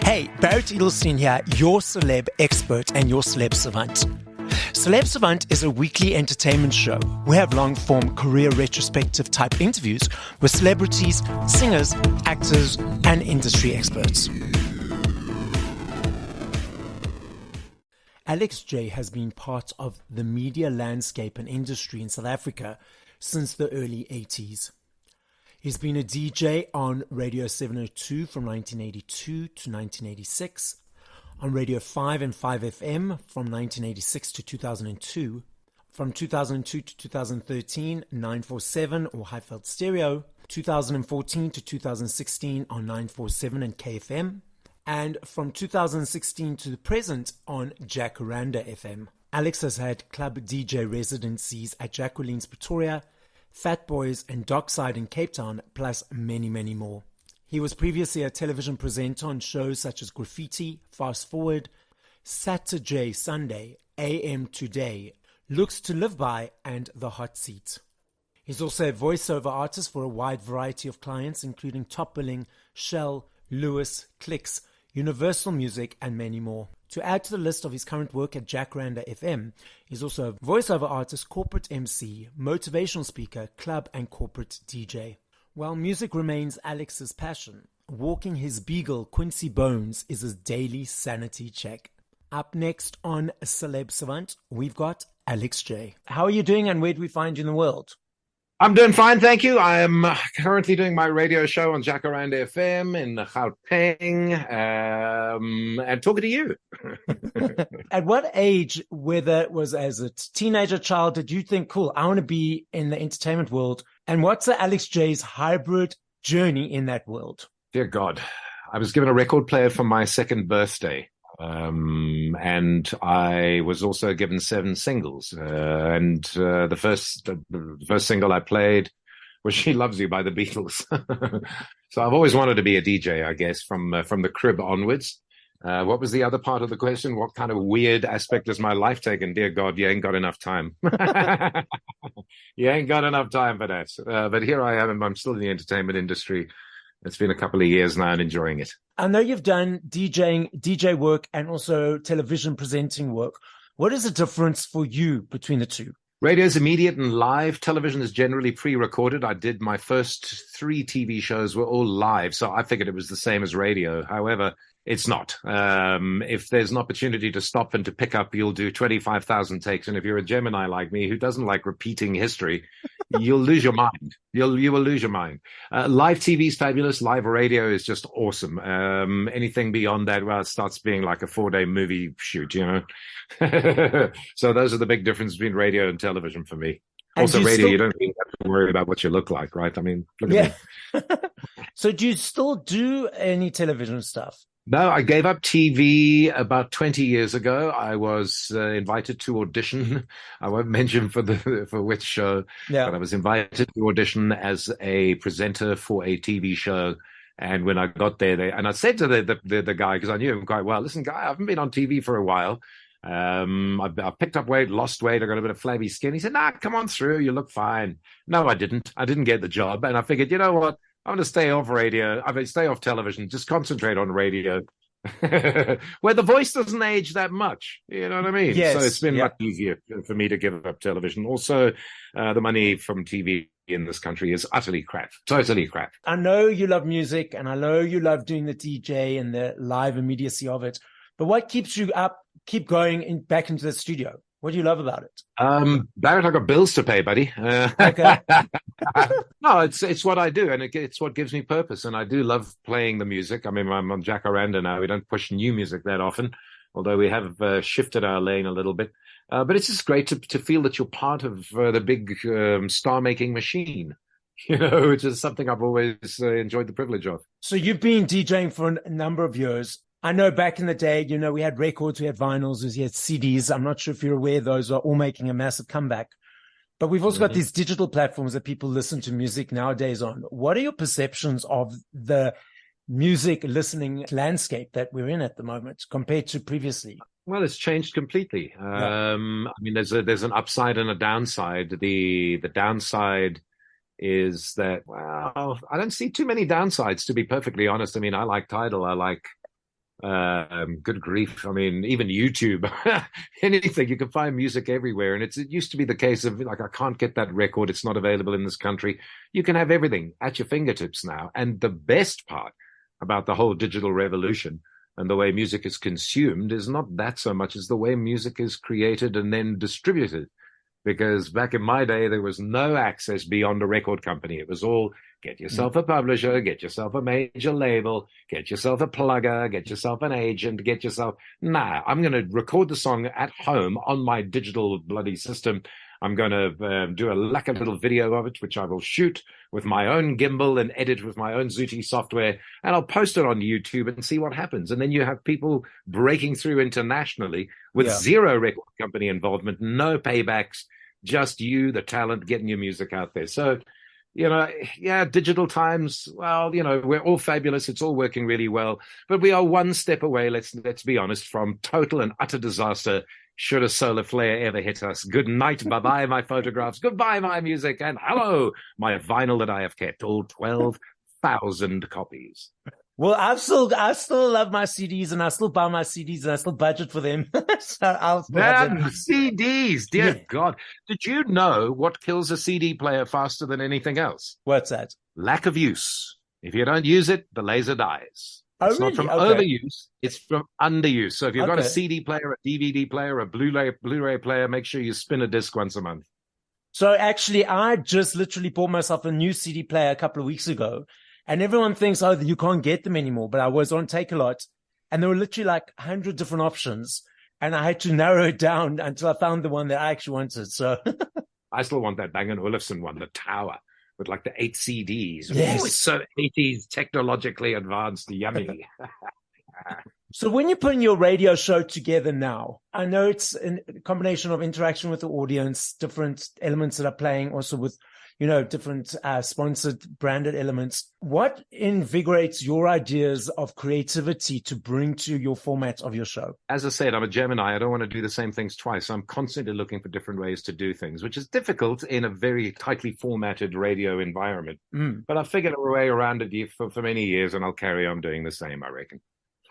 Hey, Barrett Edelstein here, your celeb expert and your Celeb Savant. Celeb Savant is a weekly entertainment show. We have long-form career retrospective type interviews with celebrities, singers, actors, and industry experts. Alex J has been part of the media landscape and industry in South Africa since the early 80s. He's been a DJ on Radio 702 from 1982 to 1986, on Radio 5 and 5FM from 1986 to 2002, from 2002 to 2013, 947 or Highveld Stereo, 2014 to 2016 on 947 and KFM, and from 2016 to the present on Jacaranda FM. Alex has had club DJ residencies at Jacqueline's Pretoria, Fat Boys and Dockside in Cape Town, plus many, many more. He was previously a television presenter on shows such as Graffiti, Fast Forward, Saturday Sunday, AM Today, Looks to Live By, and The Hot Seat. He's also a voiceover artist for a wide variety of clients, including Top Billing, Shell, Lewis, Clicks, Universal Music, and many more. To add to the list of his current work at Jacaranda FM, he's also a voiceover artist, corporate MC, motivational speaker, club and corporate DJ. While music remains Alex's passion, walking his beagle Quincy Bones is his daily sanity check. Up next on Celeb Savant, we've got Alex J. How are you doing and where do we find you in the world? I'm doing fine, thank you. I am currently doing my radio show on Jacaranda FM in Gauteng, and talking to you. At what age, whether it was as a teenager, child, did you think, cool, I want to be in the entertainment world? And what's the Alex J's hybrid journey in that world? Dear God, I was given a record player for my second birthday. And I was also given 7 singles. The first single I played was She Loves You by the Beatles. So I've always wanted to be a DJ, I guess, from the crib onwards. What was the other part of the question? What kind of weird aspect has my life taken? Dear God, you ain't got enough time. You ain't got enough time for that. But here I am, and I'm still in the entertainment industry. It's been a couple of years now and enjoying it. I know you've done DJ work and also television presenting work. What is the difference for you between the two? Radio is immediate and live. Television is generally pre-recorded. I did my first 3 TV shows were all live, so I figured it was the same as radio. However, it's not. If there's an opportunity to stop and to pick up, you'll do 25,000 takes. And if you're a Gemini like me who doesn't like repeating history, you'll lose your mind. You will lose your mind. Live TV is fabulous. Live radio is just awesome. Anything beyond that, well, it starts being like a 4-day movie shoot, you know. So those are the big differences between radio and television for me. Also, radio, you don't really have to worry about what you look like, right? I mean, look at me. So do you still do any television stuff? No, I gave up TV about 20 years ago. I was invited to audition. I won't mention for which show, but I was invited to audition as a presenter for a TV show. And when I got there, and I said to the guy, because I knew him quite well, listen, guy, I haven't been on TV for a while. I picked up weight, lost weight. I got a bit of flabby skin. He said, nah, come on through. You look fine. No, I didn't. I didn't get the job. And I figured, you know what? I'm going to stay off radio. I mean, stay off television. Just concentrate on radio, where the voice doesn't age that much. You know what I mean? Yes. So it's been much easier for me to give up television. Also, the money from TV in this country is utterly crap. Totally crap. I know you love music, and I know you love doing the DJ and the live immediacy of it. But what keeps you up, keep going back into the studio? What do you love about it? Barrett, I got bills to pay, buddy. Okay. No, it's what I do, and it's what gives me purpose. And I do love playing the music. I mean, I'm on Jacaranda now. We don't push new music that often, although we have shifted our lane a little bit. But it's just great to feel that you're part of the big star-making machine, you know, which is something I've always enjoyed the privilege of. So you've been DJing for a number of years. I know back in the day, you know, we had records, we had vinyls, we had CDs. I'm not sure if you're aware, those are all making a massive comeback. But we've also got these digital platforms that people listen to music nowadays on. What are your perceptions of the music listening landscape that we're in at the moment compared to previously? Well, it's changed completely. I mean, there's an upside and a downside. The downside is that, well, I don't see too many downsides, to be perfectly honest. I mean, I like Tidal. I like, good grief. I mean, even YouTube, anything, you can find music everywhere. And it used to be the case of like, I can't get that record. It's not available in this country. You can have everything at your fingertips now. And the best part about the whole digital revolution and the way music is consumed is not that so much as the way music is created and then distributed. Because back in my day, there was no access beyond a record company. It was all get yourself a publisher, get yourself a major label, get yourself a plugger, get yourself an agent, get yourself. Nah, I'm going to record the song at home on my digital bloody system. I'm going to do a little video of it, which I will shoot with my own gimbal and edit with my own Zuti software. And I'll post it on YouTube and see what happens. And then you have people breaking through internationally with zero record company involvement, no paybacks, just you, the talent, getting your music out there. So, digital times, well, we're all fabulous. It's all working really well. But we are one step away, let's be honest, from total and utter disaster should a solar flare ever hit us. Good night, bye-bye, my photographs. Goodbye, my music. And hello, my vinyl that I have kept, all 12,000 copies. Well, I still love my CDs, and I still buy my CDs, and I still budget for them. So I'll CDs, dear God. Did you know what kills a CD player faster than anything else? What's that? Lack of use. If you don't use it, the laser dies. It's really? Not from overuse, it's from underuse. So if you've got a CD player, a DVD player, a Blu-ray player, make sure you spin a disc once a month. So actually, I just literally bought myself a new CD player a couple of weeks ago. And everyone thinks, oh, you can't get them anymore. But I was on Take-A-Lot, and there were literally like 100 different options. And I had to narrow it down until I found the one that I actually wanted. So I still want that Bang & Olufsen one, the Tower, with like the 8 CDs. Yes. Oh, it's so 80s, technologically advanced, yummy. So when you're putting your radio show together now, I know it's a combination of interaction with the audience, different elements that are playing, also with different sponsored, branded elements. What invigorates your ideas of creativity to bring to your format of your show? As I said, I'm a Gemini. I don't want to do the same things twice. I'm constantly looking for different ways to do things, which is difficult in a very tightly formatted radio environment. But I've figured a way around it for many years, and I'll carry on doing the same, I reckon.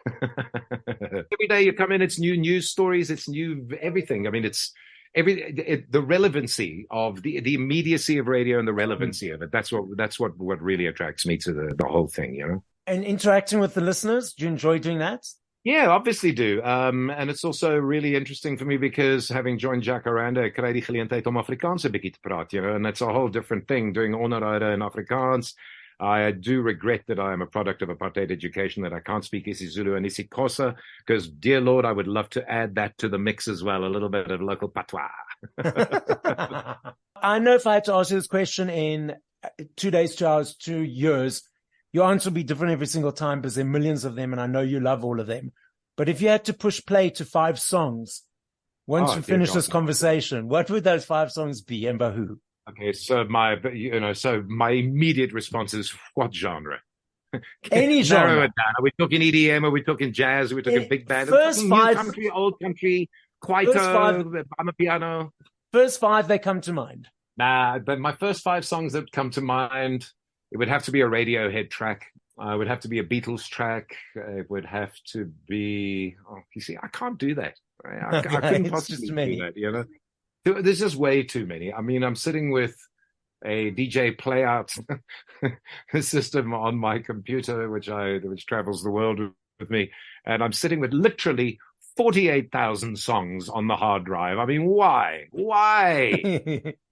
Every day you come in, it's new news stories, it's new everything. I mean, it's the relevancy of the immediacy of radio and the relevancy of it. That's what really attracts me to the whole thing, And interacting with the listeners, do you enjoy doing that? Yeah, obviously do. And it's also really interesting for me because having joined Jack Aranda, ek kry die geleentheid om Afrikaans 'n bietjie te praat, and that's a whole different thing, doing onderhoude in Afrikaans. I do regret that I am a product of apartheid education, that I can't speak isiZulu and isiXhosa, because, dear Lord, I would love to add that to the mix as well, a little bit of local patois. I know if I had to ask you this question in 2 days, 2 hours, 2 years, your answer will be different every single time because there are millions of them, and I know you love all of them. But if you had to push play to 5 songs, once we finish this conversation, what would those 5 songs be and by who? Okay, so my immediate response is what genre? Any genre. Narrow it down. Are we talking EDM? Are we talking jazz? Are we talking big band? First 5, new country, old country, kwaito, amapiano. First 5 that come to mind. Nah, but my first 5 songs that come to mind, it would have to be a Radiohead track. It would have to be a Beatles track. It would have to be. Oh, you see, I can't do that. I couldn't possibly do that. There's just way too many. I mean, I'm sitting with a DJ playout system on my computer, which travels the world with me, and I'm sitting with literally 48,000 songs on the hard drive. I mean, why?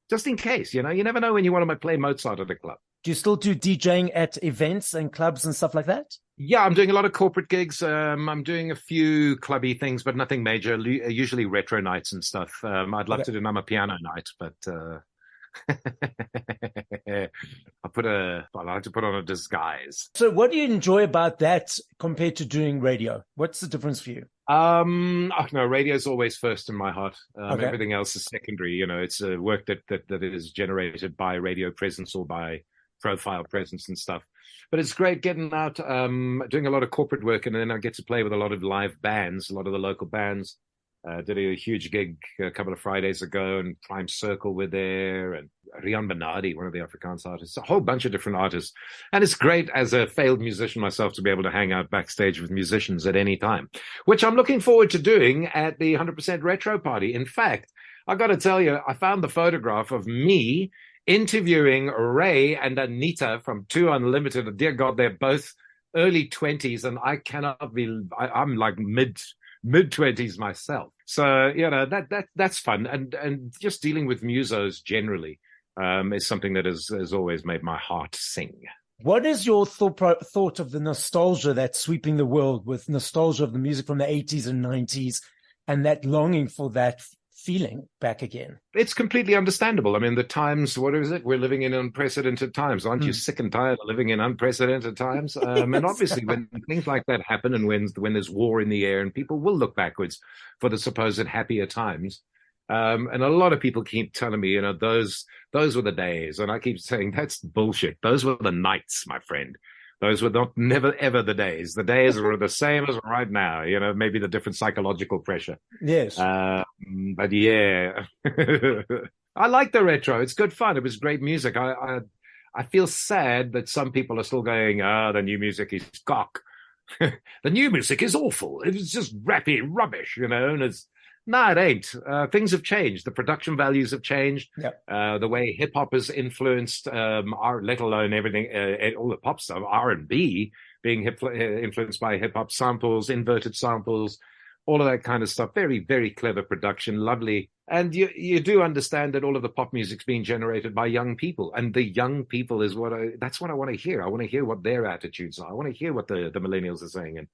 Just in case, you never know when you want to play Mozart at a club. Do you still do DJing at events and clubs and stuff like that? Yeah, I'm doing a lot of corporate gigs. I'm doing a few clubby things, but nothing major, usually retro nights and stuff. I'd love to do a piano night, but I like to put on a disguise. So what do you enjoy about that compared to doing radio? What's the difference for you? No, radio's always first in my heart. Everything else is secondary. It's work that is generated by radio presence or by profile presence and stuff. But it's great getting out, doing a lot of corporate work, and then I get to play with a lot of live bands, a lot of the local bands. Did a huge gig a couple of Fridays ago, and Prime Circle were there, and Rian Bernardi, one of the Afrikaans artists, a whole bunch of different artists. And it's great as a failed musician myself to be able to hang out backstage with musicians at any time, which I'm looking forward to doing at the 100% Retro Party. In fact, I got to tell you, I found the photograph of me interviewing Ray and Anita from 2 Unlimited. Dear God, they're both early 20s, and I cannot be, I'm like mid-20s myself. So, you know, that's fun. And just dealing with musos generally is something that has always made my heart sing. What is your thought of the nostalgia that's sweeping the world, with nostalgia of the music from the 80s and 90s, and that longing for that feeling back again? It's completely understandable. I mean, the times, what is it? We're living in unprecedented times. Aren't you sick and tired of living in unprecedented times? And obviously when things like that happen, and when there's war in the air, and people will look backwards for the supposed happier times. And a lot of people keep telling me, you know, those were the days. And I keep saying, that's bullshit. Those were the nights, my friend. Those were never, ever the days. The days are the same as right now, you know, maybe the different psychological pressure. Yes. But yeah, I like the retro. It's good fun. It was great music. I feel sad that some people are still going, the new music is cock. The new music is awful. It's just rappy rubbish, you know, and no, it ain't. Things have changed. The production values have changed. Yep. The way hip hop has influenced, let alone everything, all the pop stuff, R&B being influenced by hip hop samples, inverted samples, all of that kind of stuff. Very, very clever production, lovely. And you do understand that all of the pop music's being generated by young people, and the young people is that's what I want to hear. I want to hear what their attitudes are. I want to hear what the millennials are saying,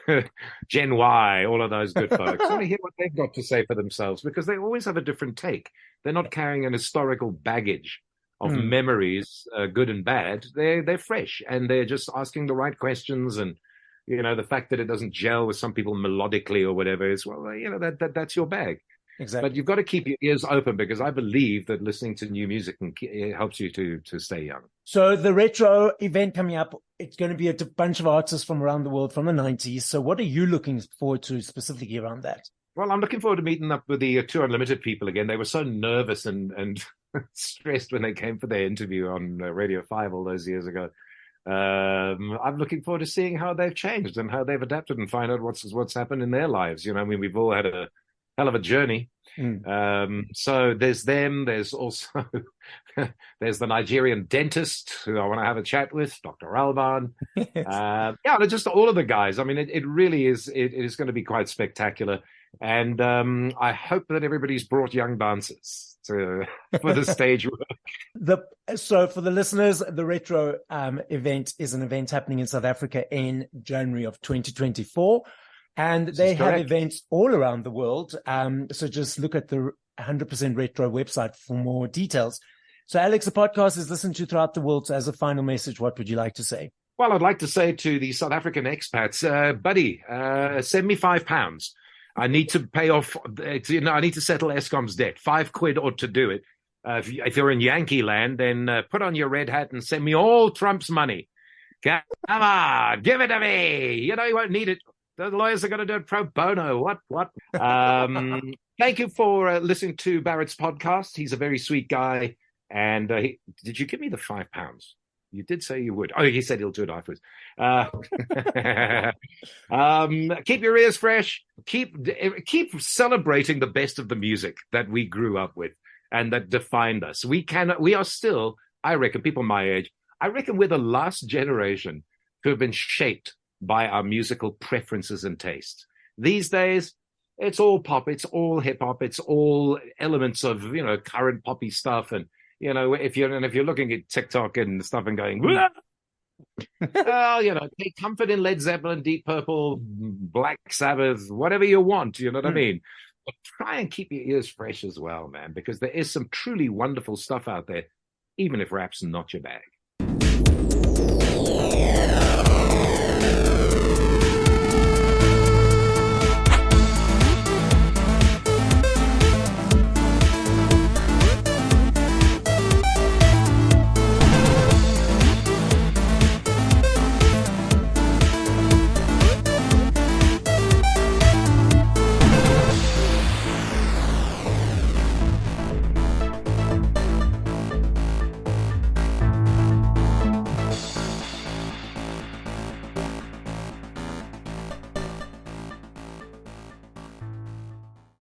and Gen Y, all of those good folks. I want to hear what they've got to say for themselves, because they always have a different take. They're not carrying an historical baggage of memories, good and bad. They're fresh, and they're just asking the right questions. And you know, the fact that it doesn't gel with some people melodically or whatever is, well, you know, that's your bag. Exactly. But you've got to keep your ears open, because I believe that listening to new music helps you to stay young. So the retro event coming up, it's going to be a bunch of artists from around the world from the 90s. So what are you looking forward to specifically around that? Well, I'm looking forward to meeting up with the 2 Unlimited people again. They were so nervous and stressed when they came for their interview on Radio 5 all those years ago. I'm looking forward to seeing how they've changed and how they've adapted, and find out what's happened in their lives. You know, I mean, we've all had a hell of a journey. So there's them. There's also there's the Nigerian dentist who I want to have a chat with, Dr. Alban. Yeah, just all of the guys. I mean, it really is. It is going to be quite spectacular, and I hope that everybody's brought young dancers for the stage work. So for the listeners, the retro event is an event happening in South Africa in January of 2024. And they have events all around the world. So just look at the 100% Retro website for more details. So Alex, the podcast is listened to throughout the world. So as a final message, what would you like to say? Well, I'd like to say to the South African expats, buddy, send me £5. I need to pay off, I need to settle Eskom's debt. £5 ought to do it. If you're in Yankee land, then put on your red hat and send me all Trump's money. Come on, give it to me. You know, you won't need it. The lawyers are going to do it pro bono. What? Thank you for listening to Barrett's podcast. He's a very sweet guy. And did you give me the £5? You did say you would. Oh, he said he'll do it afterwards. Keep your ears fresh. Keep celebrating the best of the music that we grew up with and that defined us. We are still, I reckon, people my age, I reckon we're the last generation who have been shaped by our musical preferences and tastes. These days, it's all pop, it's all hip hop, it's all elements of, you know, current poppy stuff. And, you know, if you're looking at TikTok and stuff and going, well, you know, take comfort in Led Zeppelin, Deep Purple, Black Sabbath, whatever you want, you know what I mean? But try and keep your ears fresh as well, man, because there is some truly wonderful stuff out there, even if rap's not your bag.